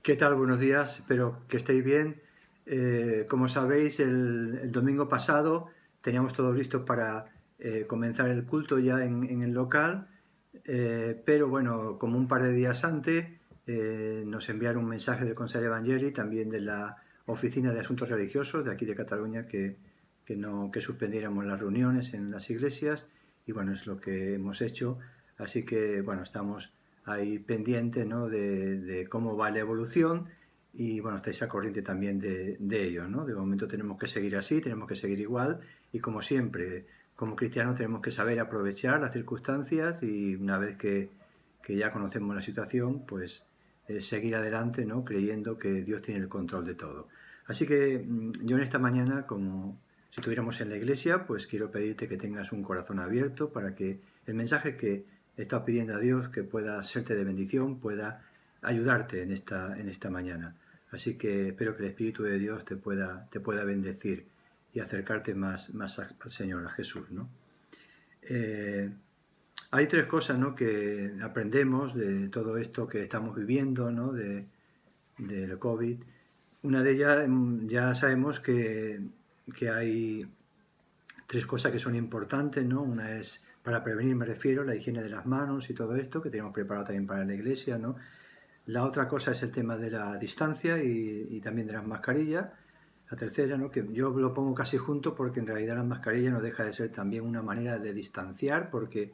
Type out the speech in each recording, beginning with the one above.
¿Qué tal? Buenos días, espero que estéis bien. Como sabéis, el domingo pasado teníamos todo listo para comenzar el culto ya en el local, pero bueno, como un par de días antes nos enviaron un mensaje del Consell Evangeli, también de la Oficina de Asuntos Religiosos de aquí de Cataluña, que suspendiéramos las reuniones en las iglesias, y bueno, es lo que hemos hecho. Así que bueno, estamos ahí pendiente, ¿no?, de cómo va la evolución, y bueno, estáis al corriente también de ello, ¿no? De momento tenemos que seguir así, tenemos que seguir igual, y como siempre, como cristianos tenemos que saber aprovechar las circunstancias, y una vez que ya conocemos la situación, pues seguir adelante, ¿no?, creyendo que Dios tiene el control de todo. Así que yo en esta mañana, como si estuviéramos en la iglesia, pues quiero pedirte que tengas un corazón abierto para que el mensaje que he estado pidiendo a Dios que pueda serte de bendición, pueda ayudarte en esta mañana. Así que espero que el Espíritu de Dios te pueda bendecir y acercarte más al Señor, a Jesús, ¿no? Hay tres cosas, ¿no?, que aprendemos de todo esto que estamos viviendo, ¿no?, del COVID. Una de ellas, ya sabemos que hay tres cosas que son importantes, ¿no? Una es, para prevenir me refiero, la higiene de las manos y todo esto, que tenemos preparado también para la iglesia, ¿no? La otra cosa es el tema de la distancia y también de las mascarillas. La tercera, ¿no?, que yo lo pongo casi junto, porque en realidad la mascarilla no deja de ser también una manera de distanciar, porque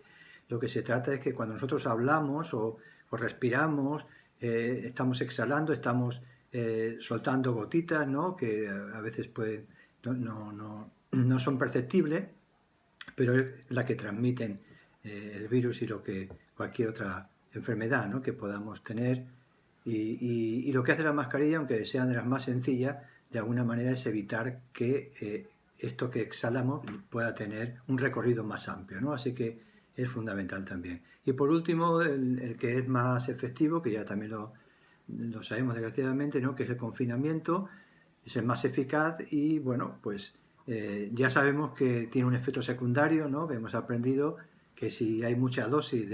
lo que se trata es que cuando nosotros hablamos o respiramos, estamos exhalando, estamos soltando gotitas, ¿no?, que a veces no son perceptibles, pero es la que transmiten el virus y cualquier otra enfermedad, ¿no?, que podamos tener. Y lo que hace la mascarilla, aunque sean de las más sencillas, de alguna manera es evitar que esto que exhalamos pueda tener un recorrido más amplio, ¿no? Así que es fundamental también. Y por último, el que es más efectivo, que ya también lo sabemos desgraciadamente, ¿no?, que es el confinamiento, es el más eficaz. Y bueno, pues ya sabemos que tiene un efecto secundario, ¿no?, que hemos aprendido que si hay mucha dosis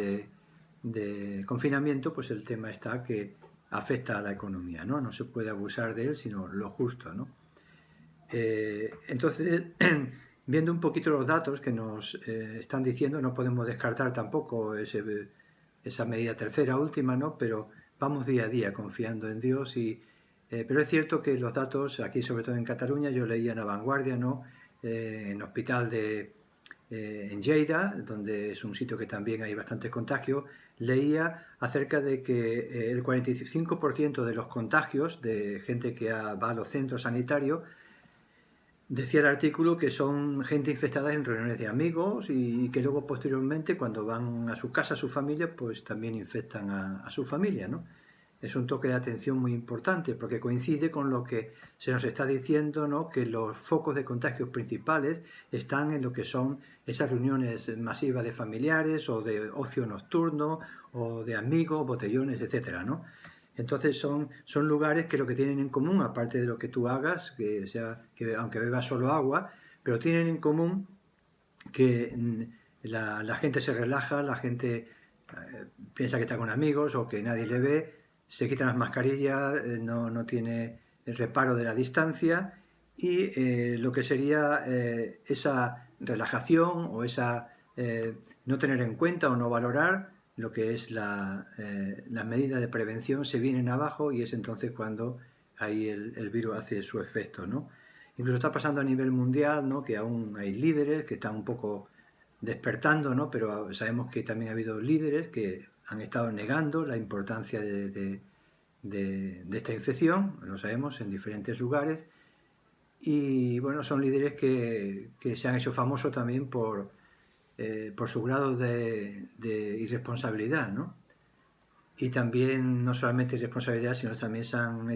de confinamiento, pues el tema está que afecta a la economía, ¿no? No se puede abusar de él, sino lo justo, ¿no? Entonces, viendo un poquito los datos que nos están diciendo, no podemos descartar tampoco esa medida tercera, última, ¿no? Pero vamos día a día confiando en Dios. Pero es cierto que los datos, aquí sobre todo en Cataluña, yo leía en La Vanguardia, ¿no?, en hospital en Lleida, donde es un sitio que también hay bastantes contagios, leía acerca de que el 45% de los contagios de gente que va a los centros sanitarios, decía el artículo, que son gente infectada en reuniones de amigos, y que luego posteriormente, cuando van a su casa, a su familia, pues también infectan a su familia, ¿no? Es un toque de atención muy importante, porque coincide con lo que se nos está diciendo, ¿no?, que los focos de contagios principales están en lo que son esas reuniones masivas de familiares, o de ocio nocturno, o de amigos, botellones, etcétera, ¿no? Entonces son lugares que lo que tienen en común, aparte de lo que tú hagas, que aunque bebas solo agua, pero tienen en común que la gente se relaja, la gente piensa que está con amigos o que nadie le ve, se quitan las mascarillas, no tiene el reparo de la distancia, y lo que sería esa relajación o esa no tener en cuenta o no valorar lo que es la medida de prevención, se vienen abajo, y es entonces cuando ahí el virus hace su efecto, ¿no? Incluso está pasando a nivel mundial, ¿no?, que aún hay líderes que están un poco despertando, ¿no?, pero sabemos que también ha habido líderes que han estado negando la importancia de esta infección, lo sabemos, en diferentes lugares. Y bueno, son líderes que se han hecho famosos también por su grado de irresponsabilidad, ¿no? Y también, no solamente irresponsabilidad, sino también se han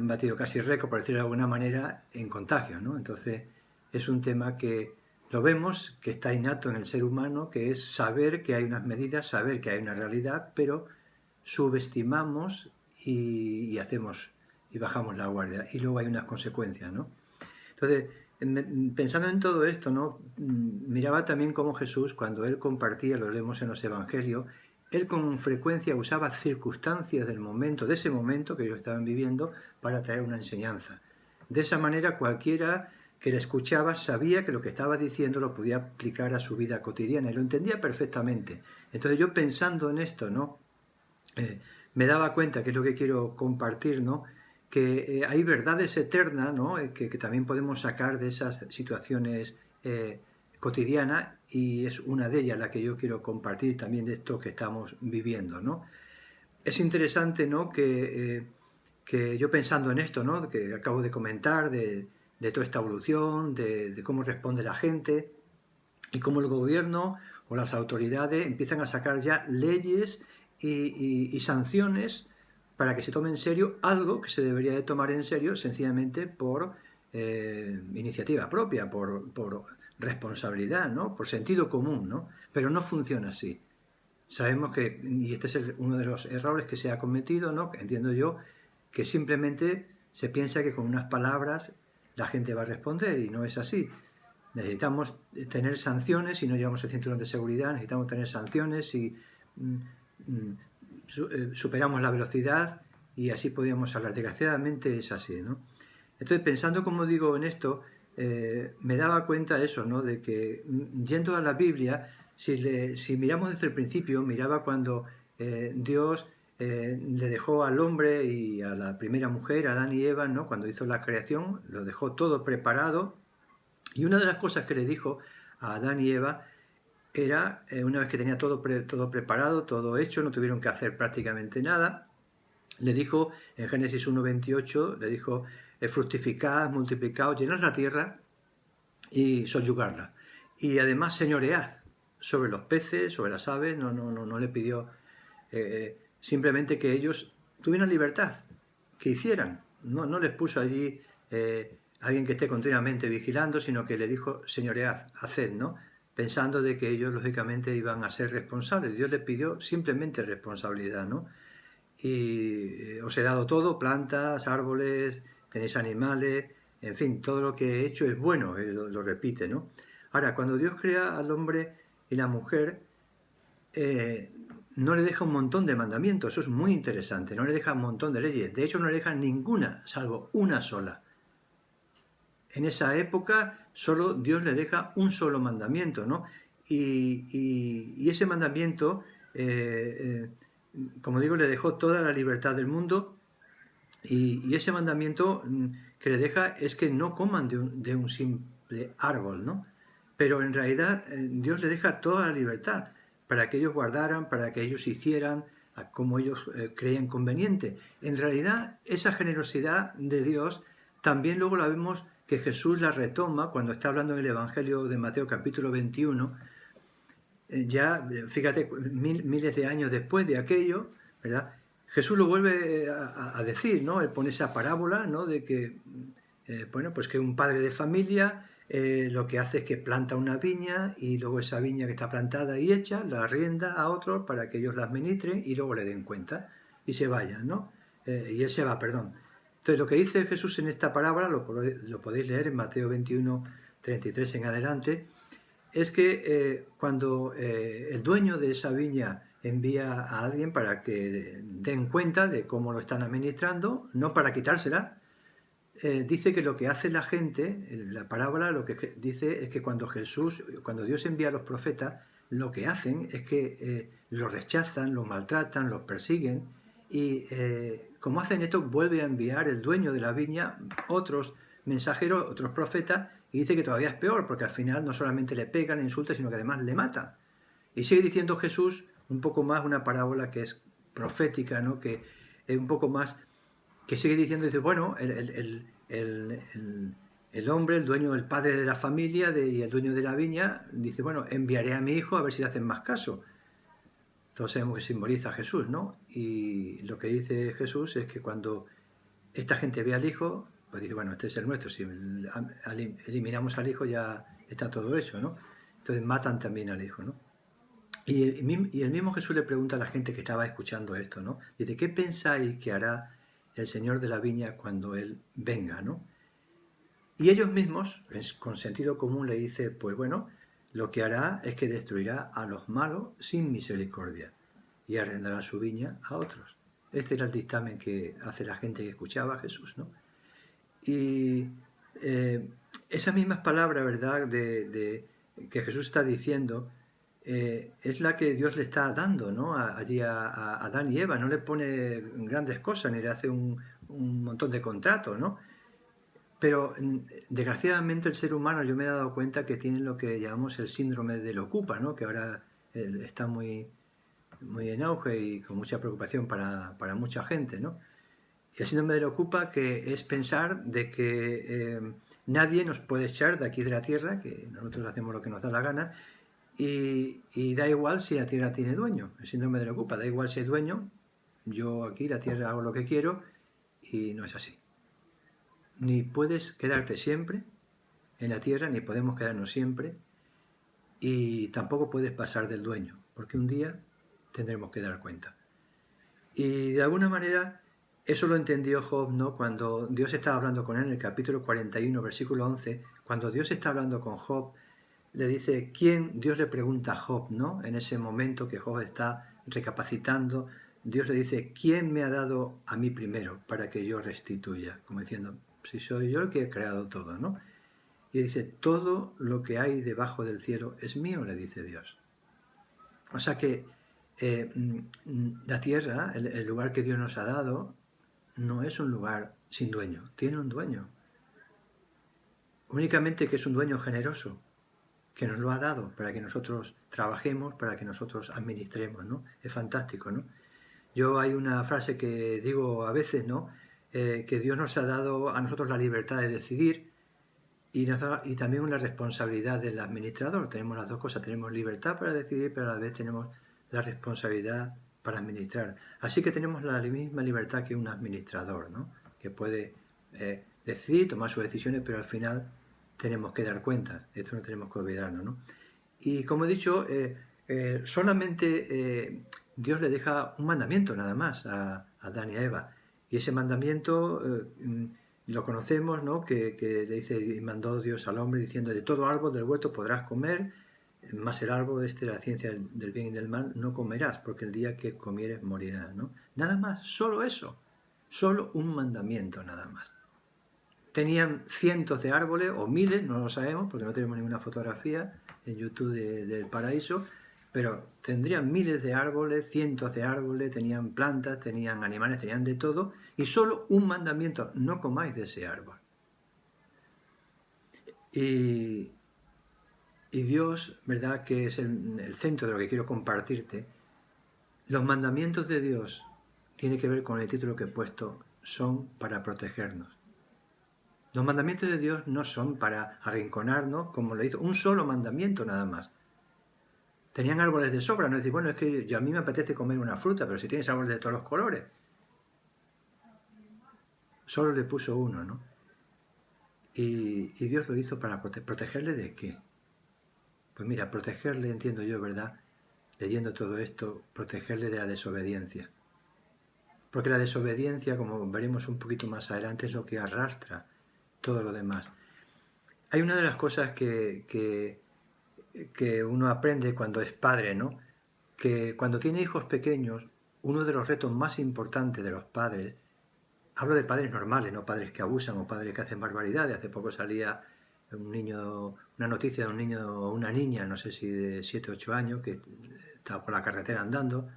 batido casi récord, por decirlo de alguna manera, en contagios, ¿no? Entonces es un tema que lo vemos, que está innato en el ser humano, que es saber que hay unas medidas, saber que hay una realidad, pero subestimamos y bajamos la guardia, y luego hay unas consecuencias, ¿no? Entonces, pensando en todo esto, ¿no?, miraba también cómo Jesús, cuando él compartía, lo leemos en los evangelios, él con frecuencia usaba circunstancias del momento, de ese momento que ellos estaban viviendo, para traer una enseñanza. De esa manera cualquiera que le escuchaba sabía que lo que estaba diciendo lo podía aplicar a su vida cotidiana y lo entendía perfectamente. Entonces yo pensando en esto, ¿no? Me daba cuenta, que es lo que quiero compartir, ¿no? Que hay verdades eternas, ¿no? Que también podemos sacar de esas situaciones cotidianas, y es una de ellas la que yo quiero compartir también, de esto que estamos viviendo, ¿no? Es interesante, ¿no? Que yo pensando en esto, ¿no? Que acabo de comentar, de toda esta evolución, de cómo responde la gente y cómo el gobierno o las autoridades empiezan a sacar ya leyes y sanciones para que se tome en serio algo que se debería de tomar en serio sencillamente por iniciativa propia, por responsabilidad, ¿no? Por sentido común, ¿no? Pero no funciona así. Sabemos que, y este es uno de los errores que se ha cometido, ¿no? Entiendo yo, que simplemente se piensa que con unas palabras la gente va a responder, y no es así. Necesitamos tener sanciones. Si no llevamos el cinturón de seguridad, necesitamos tener sanciones. Si superamos la velocidad, y así podríamos hablar. Desgraciadamente es así, ¿no? Entonces, pensando, como digo, en esto, me daba cuenta eso, ¿no? De que yendo a la Biblia, si miramos desde el principio, miraba cuando Dios le dejó al hombre y a la primera mujer, Adán y Eva, ¿no? Cuando hizo la creación, lo dejó todo preparado. Y una de las cosas que le dijo a Adán y Eva era, una vez que tenía todo preparado, todo hecho, no tuvieron que hacer prácticamente nada, le dijo en Génesis 1:28, le dijo: fructificad, multiplicaos, llenad la tierra y soyugarla. Y además señoread sobre los peces, sobre las aves. No le pidió simplemente que ellos tuvieran libertad, que hicieran. No les puso allí alguien que esté continuamente vigilando, sino que le dijo: señoread, haced, ¿no? Pensando de que ellos lógicamente iban a ser responsables. Dios les pidió simplemente responsabilidad, ¿no? Y os he dado todo: plantas, árboles, tenéis animales, en fin, todo lo que he hecho es bueno, lo repite, ¿no? Ahora, cuando Dios crea al hombre y la mujer, no le deja un montón de mandamientos. Eso es muy interesante. No le deja un montón de leyes. De hecho, no le deja ninguna, salvo una sola. En esa época solo Dios le deja un solo mandamiento, ¿no? Y ese mandamiento, como digo, le dejó toda la libertad del mundo, y ese mandamiento que le deja es que no coman de un simple árbol, ¿no? Pero en realidad Dios le deja toda la libertad para que ellos guardaran, para que ellos hicieran como ellos creían conveniente. En realidad, esa generosidad de Dios también luego la vemos que Jesús la retoma cuando está hablando en el Evangelio de Mateo capítulo 21, ya, fíjate, miles de años después de aquello, ¿verdad? Jesús lo vuelve a decir, ¿no? Él pone esa parábola, ¿no? De que, bueno, pues que un padre de familia lo que hace es que planta una viña, y luego esa viña que está plantada y hecha la arrienda a otros para que ellos la administren y luego le den cuenta y se vayan, ¿no? Y él se va, perdón. Entonces, lo que dice Jesús en esta parábola, lo podéis leer en Mateo 21, 33 en adelante, es que cuando el dueño de esa viña envía a alguien para que den cuenta de cómo lo están administrando, no para quitársela, dice que lo que hace la gente, la parábola lo que dice es que cuando Dios envía a los profetas, lo que hacen es que los rechazan, los maltratan, los persiguen, y como hacen esto, vuelve a enviar el dueño de la viña otros mensajeros, otros profetas, y dice que todavía es peor, porque al final no solamente le pegan, le insultan, sino que además le matan. Y sigue diciendo Jesús un poco más una parábola que es profética, ¿no? Que es un poco más, que sigue diciendo, dice, bueno, el hombre, el dueño, el padre de la familia y el dueño de la viña, dice, bueno, enviaré a mi hijo a ver si le hacen más caso. Todos sabemos que simboliza a Jesús, ¿no? Y lo que dice Jesús es que cuando esta gente ve al hijo, pues dice, bueno, este es el nuestro. Si eliminamos al hijo, ya está todo hecho, ¿no? Entonces matan también al hijo, ¿no? Y el mismo Jesús le pregunta a la gente que estaba escuchando esto, ¿no? Dice, ¿qué pensáis que hará el Señor de la viña cuando Él venga, ¿no? Y ellos mismos, con sentido común, le dicen, pues bueno, lo que hará es que destruirá a los malos sin misericordia. y arrendará su viña a otros. Este era el dictamen que hace la gente que escuchaba a Jesús, ¿no? Y esas mismas palabras, ¿verdad?, que Jesús está diciendo, es la que Dios le está dando, ¿no?, allí a Adán y Eva. No le pone grandes cosas, ni le hace un montón de contratos, ¿no? Pero desgraciadamente el ser humano, yo me he dado cuenta que tiene lo que llamamos el síndrome del ocupa, ¿no?, que ahora está muy en auge y con mucha preocupación para mucha gente, ¿no? Y el síndrome del ocupa, que es pensar de que nadie nos puede echar de aquí de la tierra, que nosotros hacemos lo que nos da la gana, y da igual si la tierra tiene dueño. El síndrome del ocupa, da igual si es dueño, yo aquí la tierra hago lo que quiero, y no es así. Ni puedes quedarte siempre en la tierra, ni podemos quedarnos siempre, y tampoco puedes pasar del dueño, porque un día tendremos que dar cuenta. Y de alguna manera eso lo entendió Job, ¿no?, cuando Dios estaba hablando con él en el capítulo 41, versículo 11, cuando Dios está hablando con Job, le dice, Dios le pregunta a Job, ¿no?, en ese momento que Job está recapacitando, Dios le dice, ¿quién me ha dado a mí primero para que yo restituya? Como diciendo, si soy yo el que he creado todo, ¿no? Y dice, todo lo que hay debajo del cielo es mío, le dice Dios. O sea que la tierra, el lugar que Dios nos ha dado, no es un lugar sin dueño, tiene un dueño. Únicamente que es un dueño generoso, que nos lo ha dado para que nosotros trabajemos, para que nosotros administremos, ¿no? Es fantástico, ¿no? Yo hay una frase que digo a veces, ¿no?, que Dios nos ha dado a nosotros la libertad de decidir y también una responsabilidad del administrador. Tenemos las dos cosas, tenemos libertad para decidir, pero a la vez tenemos la responsabilidad para administrar. Así que tenemos la misma libertad que un administrador, ¿no?, que puede decidir, tomar sus decisiones, pero al final tenemos que dar cuenta. Esto no tenemos que olvidarnos, ¿no? Y como he dicho, solamente Dios le deja un mandamiento nada más a Adán y a Eva. Y ese mandamiento lo conocemos, ¿no?, que le dice, y mandó Dios al hombre diciendo, de todo árbol del huerto podrás comer, más el árbol de la ciencia del bien y del mal no comerás, porque el día que comieres morirás, ¿no? Nada más, solo eso, solo un mandamiento nada más. Tenían cientos de árboles, o miles, no lo sabemos, porque no tenemos ninguna fotografía en YouTube del paraíso, pero tendrían miles de árboles, cientos de árboles, tenían plantas, tenían animales, tenían de todo, y solo un mandamiento, no comáis de ese árbol. Y Dios, ¿verdad?, que es el centro de lo que quiero compartirte. Los mandamientos de Dios, tiene que ver con el título que he puesto, son para protegernos. Los mandamientos de Dios no son para arrinconarnos, como le hizo, un solo mandamiento nada más. Tenían árboles de sobra, no es decir, bueno, es que a mí me apetece comer una fruta, pero si tienes árboles de todos los colores. Solo le puso uno, ¿no? Y Dios lo hizo para protegerle ¿de qué? Pues mira, protegerle, entiendo yo, ¿verdad?, leyendo todo esto, protegerle de la desobediencia. Porque la desobediencia, como veremos un poquito más adelante, es lo que arrastra todo lo demás. Hay una de las cosas que uno aprende cuando es padre, ¿no?, que cuando tiene hijos pequeños, uno de los retos más importantes de los padres, hablo de padres normales, no padres que abusan o padres que hacen barbaridades. Hace poco salía una noticia de un niño o una niña, no sé si de 7 o 8 años, que estaba por la carretera andando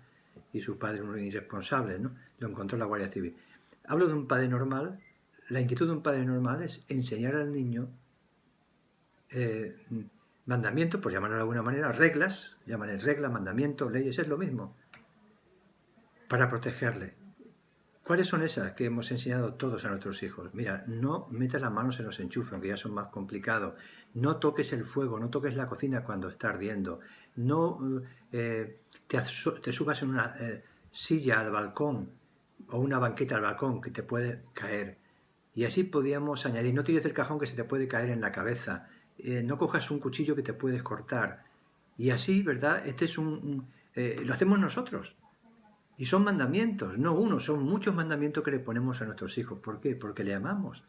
y su padre, un irresponsable, ¿no?, lo encontró la Guardia Civil. Hablo de un padre normal. La inquietud de un padre normal es enseñar al niño mandamientos, por llamarlo de alguna manera, reglas, llaman reglas, mandamientos, leyes, es lo mismo, para protegerle. ¿Cuáles son esas que hemos enseñado todos a nuestros hijos? Mira, no metas las manos en los enchufes, aunque ya son más complicados. No toques el fuego, no toques la cocina cuando está ardiendo. No te subas en una silla al balcón o una banqueta al balcón que te puede caer. Y así podíamos añadir, no tires del cajón que se te puede caer en la cabeza. No cojas un cuchillo que te puedes cortar. Y así, ¿verdad? Este es lo hacemos nosotros. Y son mandamientos, no uno, son muchos mandamientos que le ponemos a nuestros hijos. ¿Por qué? Porque le amamos.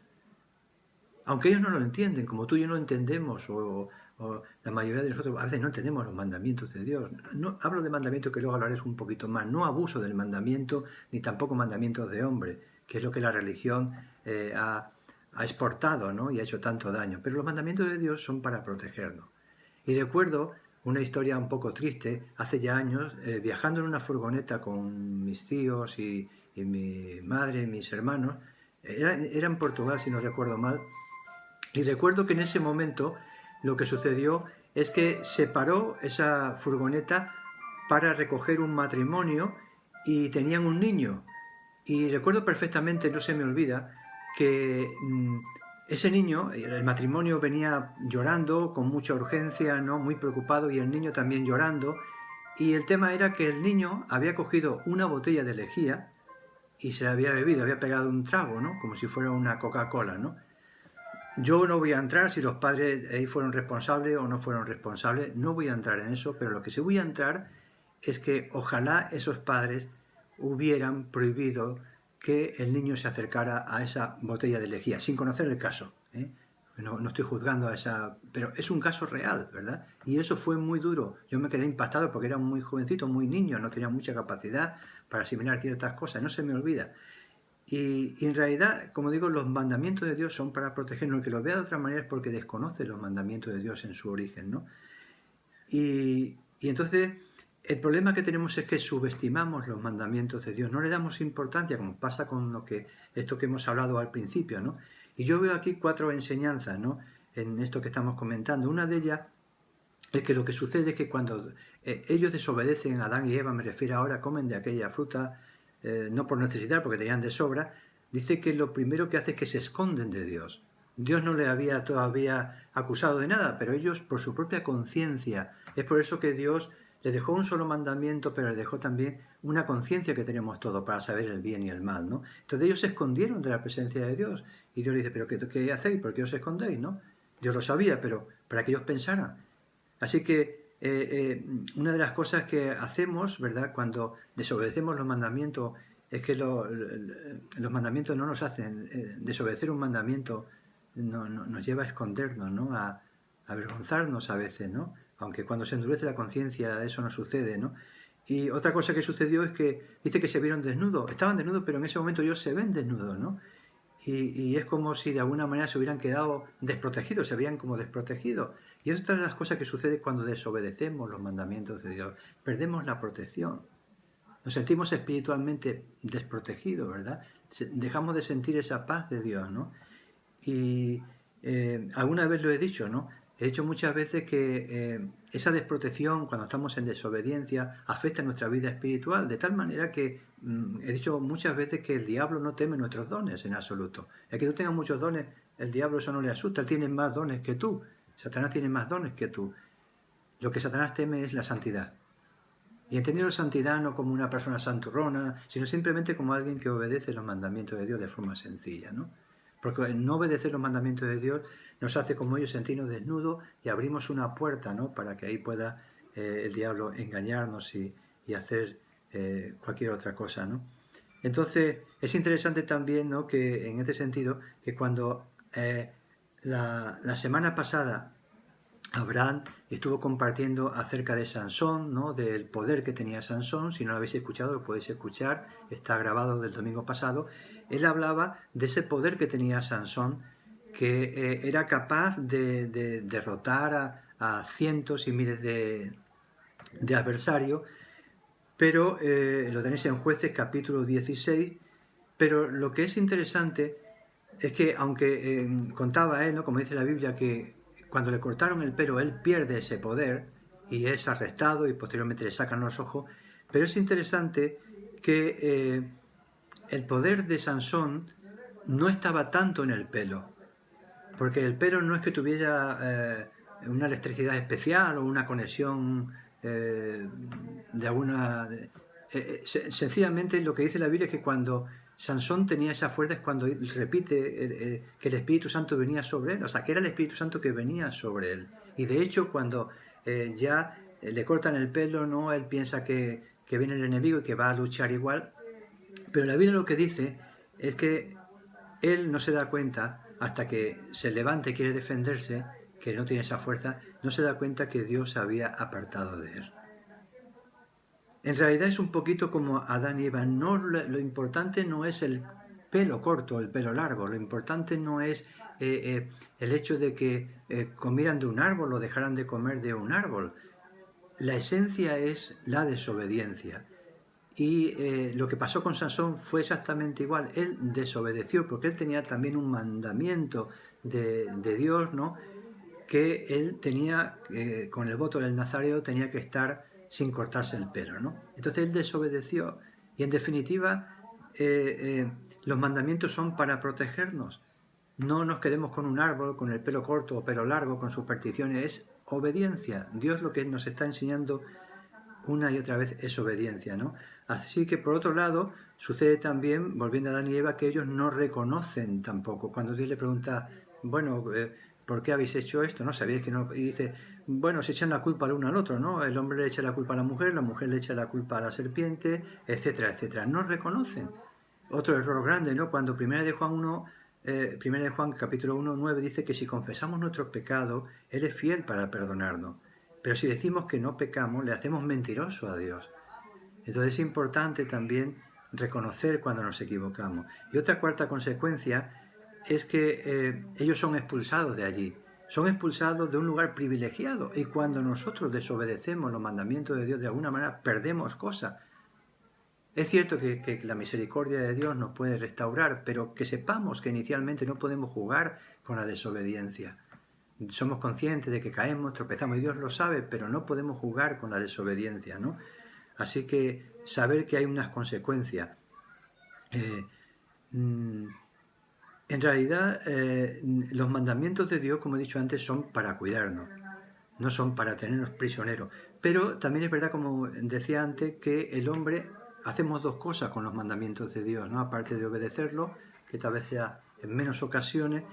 Aunque ellos no lo entienden, como tú y yo no entendemos, o o la mayoría de nosotros a veces no entendemos los mandamientos de Dios. No, hablo de mandamientos que luego hablaré un poquito más. No abuso del mandamiento, ni tampoco mandamientos de hombre, que es lo que la religión ha exportado, ¿no? Y ha hecho tanto daño. Pero los mandamientos de Dios son para protegernos. Y recuerdo una historia un poco triste, hace ya años, viajando en una furgoneta con mis tíos y mi madre y mis hermanos. Era en Portugal, si no recuerdo mal. Y recuerdo que en ese momento lo que sucedió es que se paró esa furgoneta para recoger un matrimonio y tenían un niño. Y recuerdo perfectamente, no se me olvida, que ese niño, el matrimonio venía llorando con mucha urgencia, ¿no? Muy preocupado, y el niño también llorando. Y el tema era que el niño había cogido una botella de lejía y se la había bebido, había pegado un trago, ¿no? Como si fuera una Coca-Cola, ¿no? Yo no voy a entrar si los padres ahí fueron responsables o no fueron responsables, no voy a entrar en eso, pero lo que sí voy a entrar es que ojalá esos padres hubieran prohibido que el niño se acercara a esa botella de lejía, sin conocer el caso. No estoy juzgando a esa... pero es un caso real, ¿verdad? Y eso fue muy duro. Yo me quedé impactado porque era muy jovencito, muy niño, no tenía mucha capacidad para asimilar ciertas cosas, no se me olvida. Y en realidad, como digo, los mandamientos de Dios son para protegernos. El que los vea de otra manera es porque desconoce los mandamientos de Dios en su origen, ¿no? Y entonces, el problema que tenemos es que subestimamos los mandamientos de Dios, no le damos importancia, como pasa con esto que hemos hablado al principio, ¿no? Y yo veo aquí 4 enseñanzas, ¿no? En esto que estamos comentando. Una de ellas es que lo que sucede es que cuando ellos desobedecen, Adán y Eva, me refiero ahora, comen de aquella fruta, no por necesidad, porque tenían de sobra, dice que lo primero que hace es que se esconden de Dios. Dios no le había todavía acusado de nada, pero ellos por su propia conciencia. Es por eso que Dios le dejó un solo mandamiento, pero le dejó también una conciencia que tenemos todos para saber el bien y el mal, ¿no? Entonces ellos se escondieron de la presencia de Dios. Y Dios le dice, ¿pero qué hacéis? ¿Por qué os escondéis, no? Dios lo sabía, pero para que ellos pensaran. Así que una de las cosas que hacemos, ¿verdad?, cuando desobedecemos los mandamientos, es que los mandamientos no nos hacen, desobedecer un mandamiento nos lleva a escondernos, ¿no?, a avergonzarnos a veces, ¿no? Aunque cuando se endurece la conciencia eso no sucede, ¿no? Y otra cosa que sucedió es que dice que se vieron desnudos, estaban desnudos, pero en ese momento ellos se ven desnudos, ¿no? Y es como si de alguna manera se hubieran quedado desprotegidos, se veían como desprotegidos. Y es otra de las cosas que sucede cuando desobedecemos los mandamientos de Dios. Perdemos la protección. Nos sentimos espiritualmente desprotegidos, ¿verdad? Dejamos de sentir esa paz de Dios, ¿no? Y alguna vez lo he dicho, ¿no? He dicho muchas veces que esa desprotección, cuando estamos en desobediencia, afecta nuestra vida espiritual, de tal manera que he dicho muchas veces que el diablo no teme nuestros dones en absoluto. El que tú tengas muchos dones, el diablo eso no le asusta, él tiene más dones que tú. Satanás tiene más dones que tú. Lo que Satanás teme es la santidad. Y entendiendo santidad no como una persona santurrona, sino simplemente como alguien que obedece los mandamientos de Dios de forma sencilla, ¿no? Porque no obedecer los mandamientos de Dios nos hace como ellos sentirnos desnudos y abrimos una puerta, ¿no?, para que ahí pueda el diablo engañarnos y hacer cualquier otra cosa, ¿no? Entonces es interesante también, ¿no?, que en este sentido, que cuando la semana pasada Abraham estuvo compartiendo acerca de Sansón, ¿no?, del poder que tenía Sansón. Si no lo habéis escuchado, lo podéis escuchar, está grabado del domingo pasado. Él hablaba de ese poder que tenía Sansón, que era capaz de derrotar a cientos y miles de adversarios, pero lo tenéis en Jueces capítulo 16, pero lo que es interesante es que aunque contaba él, ¿no?, como dice la Biblia, que cuando le cortaron el pelo él pierde ese poder y es arrestado y posteriormente le sacan los ojos, pero es interesante que el poder de Sansón no estaba tanto en el pelo, porque el pelo no es que tuviera una electricidad especial o una conexión de alguna... sencillamente lo que dice la Biblia es que cuando Sansón tenía esa fuerza es cuando repite que el Espíritu Santo venía sobre él, o sea, que era el Espíritu Santo que venía sobre él. Y de hecho, cuando ya le cortan el pelo, ¿no?, él piensa que viene el enemigo y que va a luchar igual. Pero la Biblia lo que dice es que él no se da cuenta hasta que se levanta y quiere defenderse, que no tiene esa fuerza, no se da cuenta que Dios se había apartado de él. En realidad es un poquito como Adán y Eva. No, lo importante no es el pelo corto o el pelo largo, lo importante no es el hecho de que comieran de un árbol o dejaran de comer de un árbol. La esencia es la desobediencia. Y lo que pasó con Sansón fue exactamente igual. Él desobedeció porque él tenía también un mandamiento de Dios, ¿no? Que él tenía, con el voto del nazareo, tenía que estar sin cortarse el pelo, ¿no? Entonces él desobedeció y en definitiva los mandamientos son para protegernos. No nos quedemos con un árbol, con el pelo corto o pelo largo, con supersticiones, es obediencia. Dios lo que nos está enseñando una y otra vez es obediencia, ¿no? Así que por otro lado, sucede también, volviendo a Adán y Eva, que ellos no reconocen tampoco. Cuando Dios le pregunta, bueno, ¿por qué habéis hecho esto? ¿No? ¿Sabéis que no? Y dice, bueno, se echan la culpa el uno al otro, ¿no? El hombre le echa la culpa a la mujer le echa la culpa a la serpiente, etcétera, etcétera. No reconocen. Otro error grande, ¿no? Cuando 1 de Juan 1, 1 de Juan capítulo 1, 9 dice que si confesamos nuestros pecados, Él es fiel para perdonarnos. Pero si decimos que no pecamos, le hacemos mentiroso a Dios. Entonces es importante también reconocer cuando nos equivocamos. Y otra cuarta consecuencia es que ellos son expulsados de allí. Son expulsados de un lugar privilegiado. Y cuando nosotros desobedecemos los mandamientos de Dios, de alguna manera perdemos cosas. Es cierto que la misericordia de Dios nos puede restaurar, pero que sepamos que inicialmente no podemos jugar con la desobediencia. Somos conscientes de que caemos, tropezamos y Dios lo sabe, pero no podemos jugar con la desobediencia, ¿no? Así que saber que hay unas consecuencias. En realidad, los mandamientos de Dios, como he dicho antes, son para cuidarnos, no son para tenernos prisioneros. Pero también es verdad, como decía antes, que el hombre hacemos dos cosas con los mandamientos de Dios, ¿no? Aparte de obedecerlo, que tal vez sea en menos ocasiones,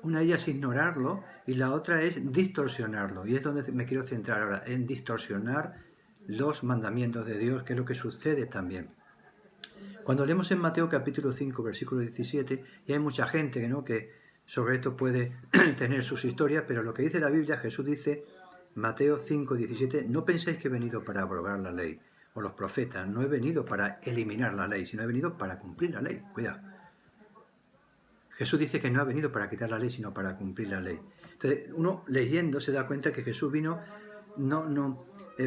una de ellas es ignorarlo y la otra es distorsionarlo. Y es donde me quiero centrar ahora, en distorsionar los mandamientos de Dios, que es lo que sucede también. Cuando leemos en Mateo capítulo 5, versículo 17, y hay mucha gente, ¿no?, que sobre esto puede tener sus historias, pero lo que dice la Biblia, Jesús dice, Mateo 5, 17, no penséis que he venido para abrogar la ley o los profetas, no he venido para eliminar la ley, sino he venido para cumplir la ley. Cuidado. Jesús dice que no ha venido para quitar la ley, sino para cumplir la ley. Entonces, uno leyendo se da cuenta que Jesús vino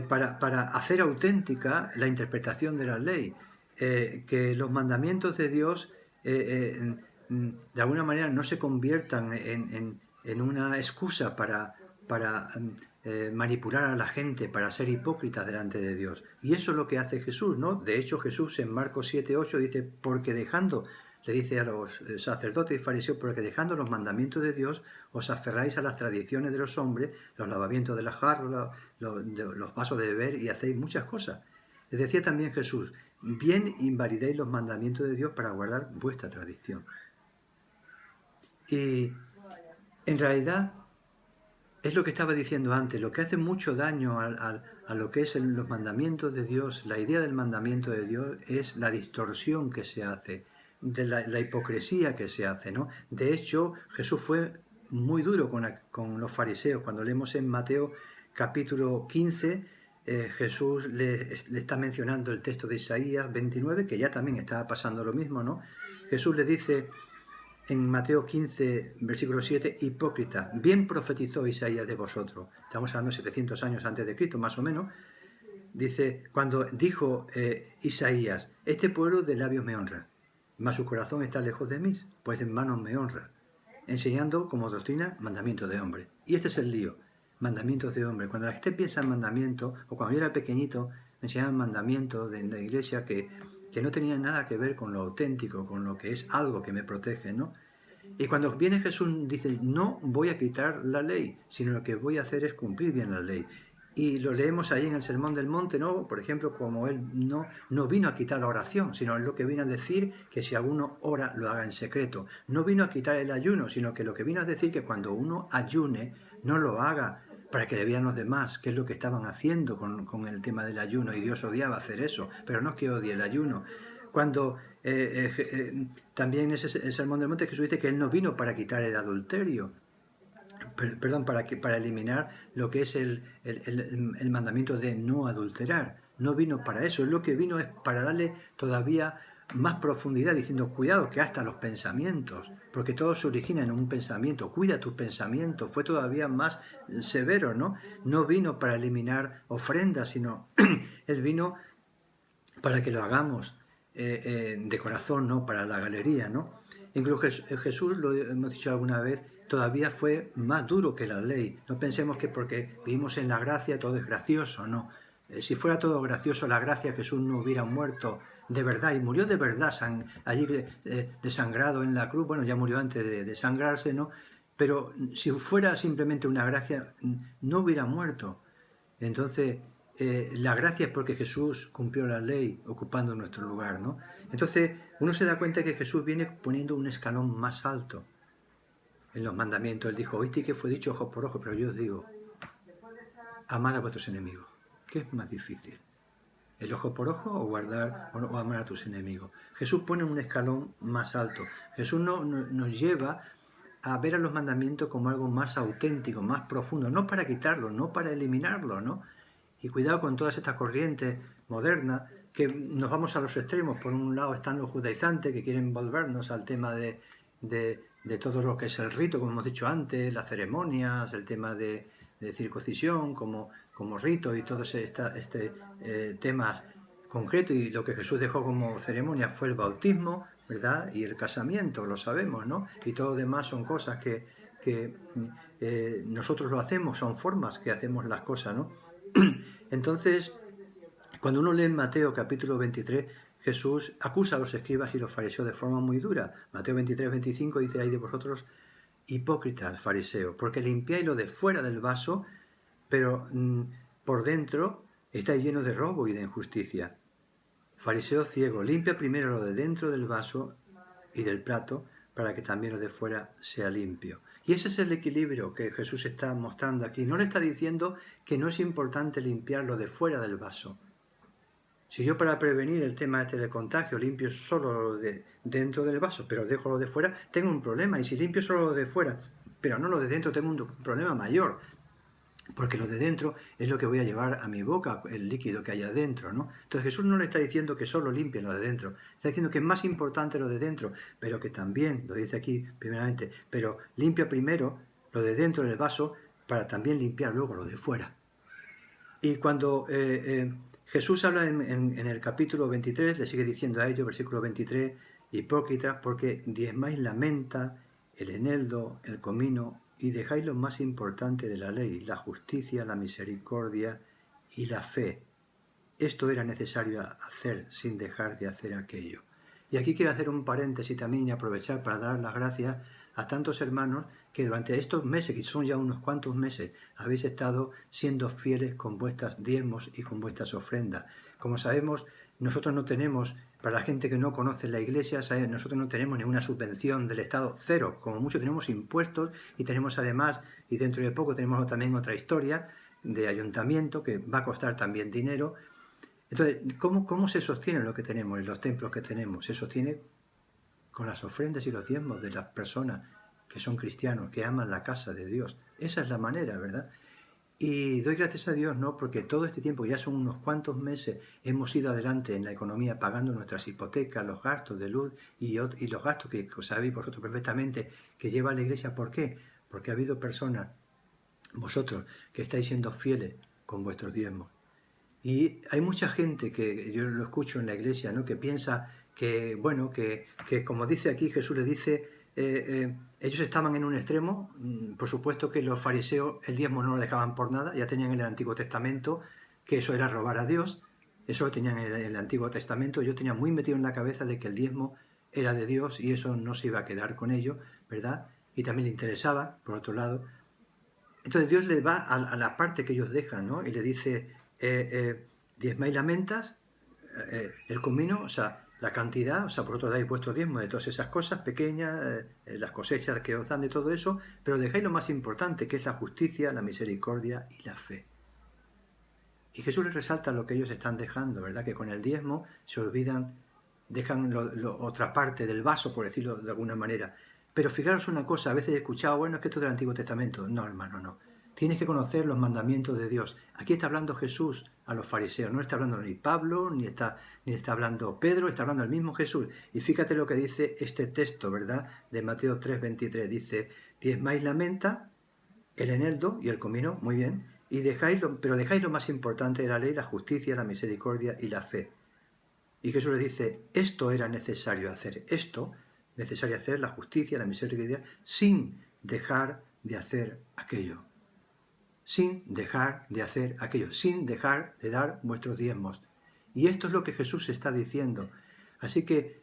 para hacer auténtica la interpretación de la ley, que los mandamientos de Dios de alguna manera no se conviertan en una excusa para manipular a la gente, para ser hipócritas delante de Dios. Y eso es lo que hace Jesús, ¿no? De hecho, Jesús en Marcos 7:8 dice, porque dejando, le dice a los sacerdotes y fariseos, porque dejando los mandamientos de Dios, os aferráis a las tradiciones de los hombres, los lavamientos de las jarras, los vasos de beber, y hacéis muchas cosas. Les decía también Jesús, bien invalidéis los mandamientos de Dios para guardar vuestra tradición. Y en realidad es lo que estaba diciendo antes, lo que hace mucho daño a lo que es los mandamientos de Dios, la idea del mandamiento de Dios, es la distorsión que se hace, de la hipocresía que se hace, ¿no? De hecho, Jesús fue muy duro con los fariseos. Cuando leemos en Mateo capítulo 15, Jesús le está mencionando el texto de Isaías 29, que ya también estaba pasando lo mismo, ¿no? Jesús le dice en Mateo 15, versículo 7, hipócrita, bien profetizó Isaías de vosotros. Estamos hablando de 700 años antes de Cristo, más o menos. Dice, cuando dijo Isaías, este pueblo de labios me honra, mas su corazón está lejos de mí, pues en manos me honra, enseñando como doctrina mandamientos de hombre. Y este es el lío, mandamientos de hombre. Cuando la gente piensa en mandamientos, o cuando yo era pequeñito, me enseñaban mandamientos de la iglesia que no tenían nada que ver con lo auténtico, con lo que es algo que me protege, ¿no? Y cuando viene Jesús dice, no voy a quitar la ley, sino lo que voy a hacer es cumplir bien la ley. Y lo leemos ahí en el Sermón del Monte, ¿no? Por ejemplo, como él no vino a quitar la oración, sino lo que vino a decir que si alguno ora, lo haga en secreto. No vino a quitar el ayuno, sino que lo que vino a decir que cuando uno ayune, no lo haga para que le vean los demás, que es lo que estaban haciendo con el tema del ayuno, y Dios odiaba hacer eso, pero no es que odie el ayuno. Cuando también ese el Sermón del Monte, Jesús dice que Él no vino para quitar el adulterio, perdón, para eliminar lo que es el mandamiento de no adulterar. No vino para eso, lo que vino es para darle todavía más profundidad, diciendo, cuidado, que hasta los pensamientos, porque todo se origina en un pensamiento, cuida tus pensamientos, fue todavía más severo, ¿no? No vino para eliminar ofrendas, sino él vino para que lo hagamos de corazón, ¿no? Para la galería, ¿no? Incluso Jesús, lo hemos dicho alguna vez, todavía fue más duro que la ley. No pensemos que porque vivimos en la gracia todo es gracioso, no. Si fuera todo gracioso la gracia, Jesús no hubiera muerto de verdad, y murió de verdad, allí desangrado en la cruz. Bueno, ya murió antes de desangrarse, ¿no? Pero si fuera simplemente una gracia, no hubiera muerto. Entonces, la gracia es porque Jesús cumplió la ley ocupando nuestro lugar, ¿no? Entonces, uno se da cuenta que Jesús viene poniendo un escalón más alto en los mandamientos. Él dijo, oíste que fue dicho ojo por ojo, pero yo os digo, amad a vuestros enemigos. ¿Qué es más difícil? ¿El ojo por ojo o guardar o amar a tus enemigos? Jesús pone un escalón más alto. Jesús nos lleva a ver a los mandamientos como algo más auténtico, más profundo, no para quitarlo, no para eliminarlo, ¿no? Y cuidado con todas estas corrientes modernas que nos vamos a los extremos. Por un lado están los judaizantes que quieren volvernos al tema de todo lo que es el rito, como hemos dicho antes, las ceremonias, el tema de circuncisión como rito y todos temas concretos. Y lo que Jesús dejó como ceremonia fue el bautismo, ¿verdad? Y el casamiento, lo sabemos, ¿no? Y todo lo demás son cosas que nosotros lo hacemos, son formas que hacemos las cosas, ¿no? Entonces, cuando uno lee en Mateo capítulo 23, Jesús acusa a los escribas y los fariseos de forma muy dura. Mateo 23, 25 dice, ay de vosotros hipócritas, fariseos, porque limpiáis lo de fuera del vaso, pero por dentro estáis llenos de robo y de injusticia. Fariseo ciego, limpia primero lo de dentro del vaso y del plato, para que también lo de fuera sea limpio. Y ese es el equilibrio que Jesús está mostrando aquí. No le está diciendo que no es importante limpiar lo de fuera del vaso. Si yo para prevenir el tema de contagio limpio solo lo de dentro del vaso, pero dejo lo de fuera, tengo un problema. Y si limpio solo lo de fuera, pero no lo de dentro, tengo un problema mayor. Porque lo de dentro es lo que voy a llevar a mi boca, el líquido que hay adentro, ¿no? Entonces Jesús no le está diciendo que solo limpien lo de dentro, está diciendo que es más importante lo de dentro, pero que también, lo dice aquí primeramente, pero limpia primero lo de dentro del vaso para también limpiar luego lo de fuera. Y cuando Jesús habla en el capítulo 23, le sigue diciendo a ellos, versículo 23, hipócritas, porque diezmáis la menta, el eneldo, el comino, y dejáis lo más importante de la ley, la justicia, la misericordia y la fe. Esto era necesario hacer sin dejar de hacer aquello. Y aquí quiero hacer un paréntesis también y aprovechar para dar las gracias a tantos hermanos que durante estos meses, que son ya unos cuantos meses, habéis estado siendo fieles con vuestras diezmos y con vuestras ofrendas. Como sabemos, nosotros no tenemos, para la gente que no conoce la iglesia, nosotros no tenemos ninguna subvención del Estado, cero. Como mucho tenemos impuestos y tenemos además, y dentro de poco tenemos también otra historia de ayuntamiento que va a costar también dinero. Entonces, ¿cómo se sostiene lo que tenemos, los templos que tenemos? Se sostiene con las ofrendas y los diezmos de las personas que son cristianos, que aman la casa de Dios. Esa es la manera, ¿verdad? Y doy gracias a Dios, ¿no? Porque todo este tiempo, ya son unos cuantos meses, hemos ido adelante en la economía pagando nuestras hipotecas, los gastos de luz y los gastos que sabéis vosotros perfectamente que lleva la iglesia. ¿Por qué? Porque ha habido personas, vosotros, que estáis siendo fieles con vuestros diezmos. Y hay mucha gente que yo lo escucho en la iglesia, ¿no? Que piensa que, bueno, que como dice aquí, Jesús le dice, ellos estaban en un extremo. Por supuesto que los fariseos el diezmo no lo dejaban por nada, ya tenían en el Antiguo Testamento que eso era robar a Dios, eso lo tenían en el Antiguo Testamento. Yo tenía muy metido en la cabeza de que el diezmo era de Dios y eso no se iba a quedar con ello, ¿verdad? Y también le interesaba, por otro lado. Entonces Dios le va a la parte que ellos dejan, ¿no? Y le dice, diezmáis las mentas, el comino, o sea, la cantidad, o sea, vosotros dais vuestro diezmo de todas esas cosas pequeñas, las cosechas que os dan de todo eso, pero dejáis lo más importante, que es la justicia, la misericordia y la fe. Y Jesús les resalta lo que ellos están dejando, ¿verdad? Que con el diezmo se olvidan, dejan otra parte del vaso, por decirlo de alguna manera. Pero fijaros una cosa, a veces he escuchado, bueno, es que esto es del Antiguo Testamento. No, hermano, no. Tienes que conocer los mandamientos de Dios. Aquí está hablando Jesús a los fariseos, no está hablando ni Pablo, ni está hablando Pedro, está hablando el mismo Jesús. Y fíjate lo que dice este texto, ¿verdad? De Mateo 3:23. Dice, diezmáis la menta, el eneldo y el comino, muy bien, pero dejáis lo más importante de la ley, la justicia, la misericordia y la fe. Y Jesús le dice, esto era necesario hacer, la justicia, la misericordia, sin dejar de hacer aquello. Sin dejar de hacer aquello, sin dejar de dar vuestros diezmos. Y esto es lo que Jesús está diciendo. Así que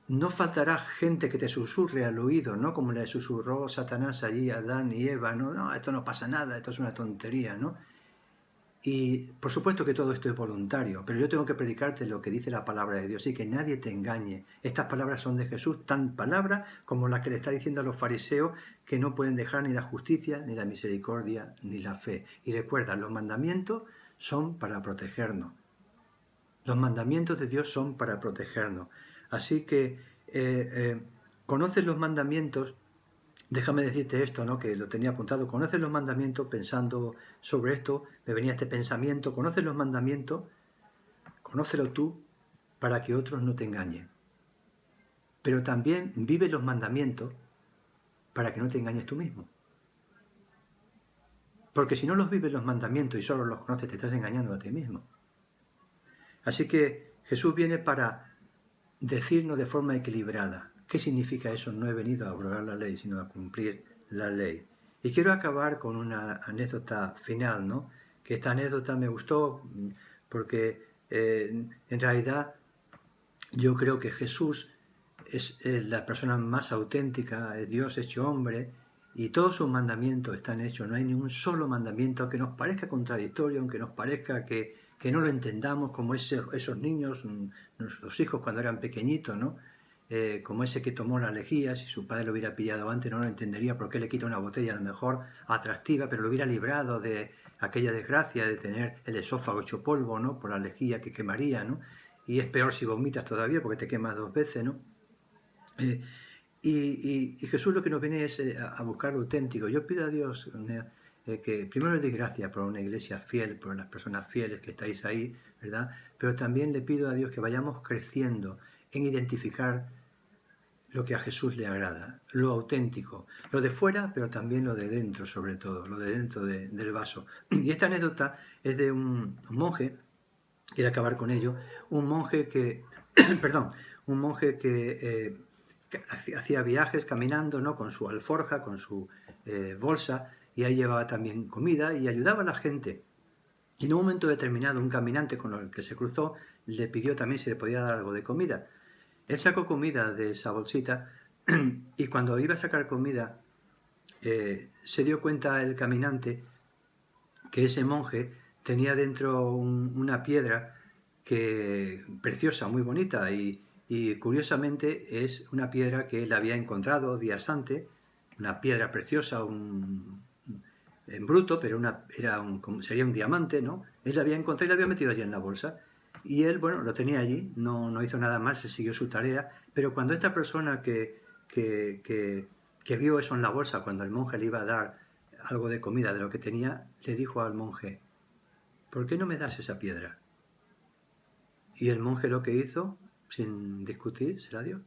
no faltará gente que te susurre al oído, ¿no? Como le susurró Satanás allí a Adán y Eva, ¿no? No, esto no pasa nada, esto es una tontería, ¿no? Y por supuesto que todo esto es voluntario, pero yo tengo que predicarte lo que dice la palabra de Dios y que nadie te engañe. Estas palabras son de Jesús, tan palabras como las que le está diciendo a los fariseos que no pueden dejar ni la justicia, ni la misericordia, ni la fe. Y recuerda, los mandamientos son para protegernos. Los mandamientos de Dios son para protegernos. Así que conoces los mandamientos. Déjame decirte esto, ¿no? Que lo tenía apuntado. Conoces los mandamientos, pensando sobre esto, me venía este pensamiento. Conoces los mandamientos, conócelo tú para que otros no te engañen. Pero también vive los mandamientos para que no te engañes tú mismo. Porque si no los vives los mandamientos y solo los conoces, te estás engañando a ti mismo. Así que Jesús viene para decirnos de forma equilibrada. ¿Qué significa eso? No he venido a abrogar la ley, sino a cumplir la ley. Y quiero acabar con una anécdota final, ¿no? Que esta anécdota me gustó porque en realidad yo creo que Jesús es la persona más auténtica, es Dios hecho hombre, y todos sus mandamientos están hechos. No hay ni un solo mandamiento, aunque nos parezca contradictorio, aunque nos parezca que no lo entendamos, como esos niños, nuestros hijos cuando eran pequeñitos, ¿no? Como ese que tomó la lejía, si su padre lo hubiera pillado antes no lo entendería por qué le quita una botella a lo mejor atractiva, pero lo hubiera librado de aquella desgracia de tener el esófago hecho polvo, ¿no? Por la lejía que quemaría, ¿no? Y es peor si vomitas todavía porque te quemas 2 veces, ¿no? Y Jesús lo que nos viene es a buscar lo auténtico. Yo pido a Dios que primero le dé gracias por una iglesia fiel, por las personas fieles que estáis ahí, ¿verdad? Pero también le pido a Dios que vayamos creciendo en identificar lo que a Jesús le agrada, lo auténtico, lo de fuera, pero también lo de dentro, sobre todo, lo de dentro del vaso. Y esta anécdota es de un monje, quiero acabar con ello, un monje que, perdón, un monje que hacía viajes caminando, ¿no? Con su alforja, con su bolsa, y ahí llevaba también comida y ayudaba a la gente. Y en un momento determinado, un caminante con el que se cruzó le pidió también si le podía dar algo de comida. Él sacó comida de esa bolsita y cuando iba a sacar comida se dio cuenta el caminante que ese monje tenía dentro una piedra preciosa, muy bonita, y curiosamente es una piedra que él había encontrado días antes, una piedra preciosa, en bruto, pero sería un diamante, ¿no? Él la había encontrado y la había metido allí en la bolsa. Y él, bueno, lo tenía allí, no hizo nada más, se siguió su tarea, pero cuando esta persona que vio eso en la bolsa, cuando el monje le iba a dar algo de comida de lo que tenía, le dijo al monje, ¿por qué no me das esa piedra? Y el monje lo que hizo, sin discutir, se la dio.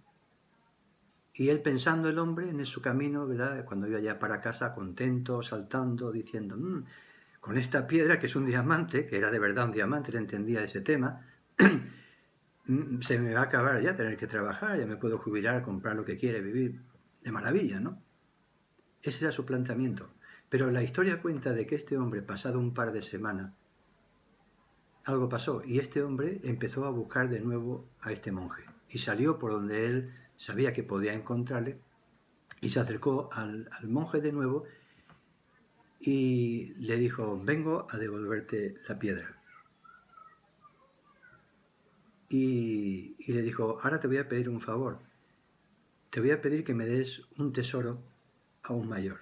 Y él pensando el hombre en su camino, ¿verdad? Cuando iba ya para casa, contento, saltando, diciendo, con esta piedra que es un diamante, que era de verdad un diamante, él entendía ese tema, se me va a acabar ya tener que trabajar, ya me puedo jubilar, comprar lo que quiere, vivir de maravilla, ¿no? Ese era su planteamiento. Pero la historia cuenta de que este hombre, pasado un par de semanas, algo pasó y este hombre empezó a buscar de nuevo a este monje y salió por donde él sabía que podía encontrarle y se acercó al monje de nuevo y le dijo, vengo a devolverte la piedra. Y le dijo, ahora te voy a pedir un favor, te voy a pedir que me des un tesoro aún mayor.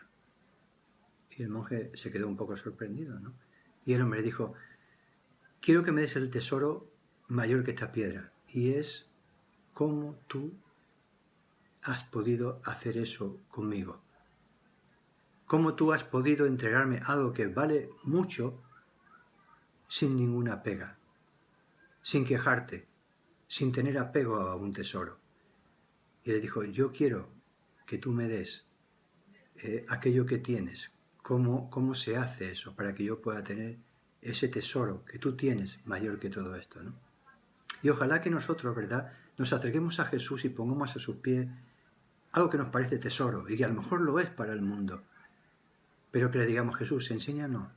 Y el monje se quedó un poco sorprendido, ¿no? Y el hombre dijo, quiero que me des el tesoro mayor que esta piedra, y es cómo tú has podido hacer eso conmigo? ¿Cómo tú has podido entregarme algo que vale mucho sin ninguna pega, sin quejarte, sin tener apego a un tesoro? Y le dijo, yo quiero que tú me des aquello que tienes. ¿Cómo se hace eso para que yo pueda tener ese tesoro que tú tienes mayor que todo esto, ¿no? Y ojalá que nosotros, ¿verdad?, nos acerquemos a Jesús y pongamos a sus pies algo que nos parece tesoro y que a lo mejor lo es para el mundo, pero que le digamos, Jesús, enséñanos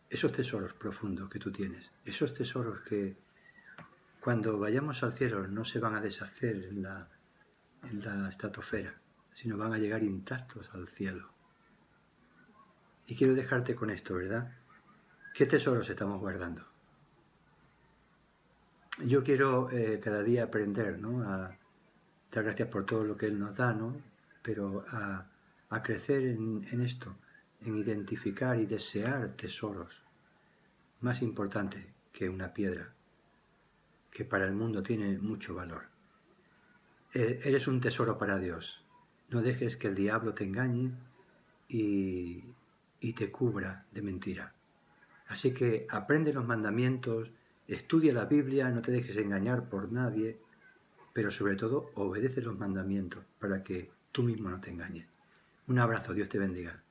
esos tesoros profundos que tú tienes, esos tesoros que cuando vayamos al cielo no se van a deshacer en la estratosfera, sino van a llegar intactos al cielo. Y quiero dejarte con esto, ¿verdad? ¿Qué tesoros estamos guardando? Yo quiero cada día aprender, ¿no?, a dar gracias por todo lo que Él nos da, ¿no?, pero a crecer en esto, en identificar y desear tesoros más importantes que una piedra, que para el mundo tiene mucho valor. Eres un tesoro para Dios. No dejes que el diablo te engañe y te cubra de mentira. Así que aprende los mandamientos, estudia la Biblia, no te dejes engañar por nadie, pero sobre todo obedece los mandamientos para que tú mismo no te engañes. Un abrazo, Dios te bendiga.